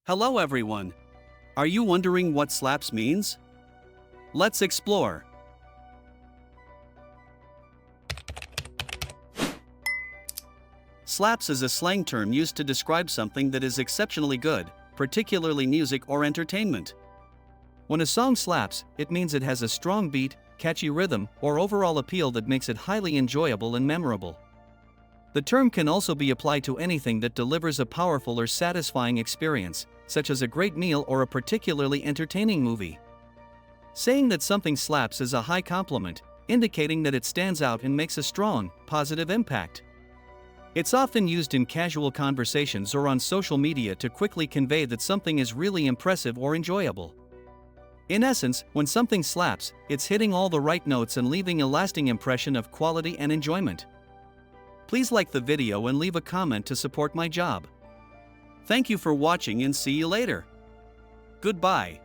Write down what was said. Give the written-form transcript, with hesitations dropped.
Hello everyone. Are you wondering what slaps means? Let's explore. Slaps is a slang term used to describe something that is exceptionally good, particularly music or entertainment. When a song slaps, it means it has a strong beat, catchy rhythm, or overall appeal that makes it highly enjoyable and memorable. The term can also be applied to anything that delivers a powerful or satisfying experience, such as a great meal or a particularly entertaining movie. Saying that something slaps is a high compliment, indicating that it stands out and makes a strong, positive impact. It's often used in casual conversations or on social media to quickly convey that something is really impressive or enjoyable. In essence, when something slaps, it's hitting all the right notes and leaving a lasting impression of quality and enjoyment. Please like the video and leave a comment to support my job. Thank you for watching and see you later. Goodbye.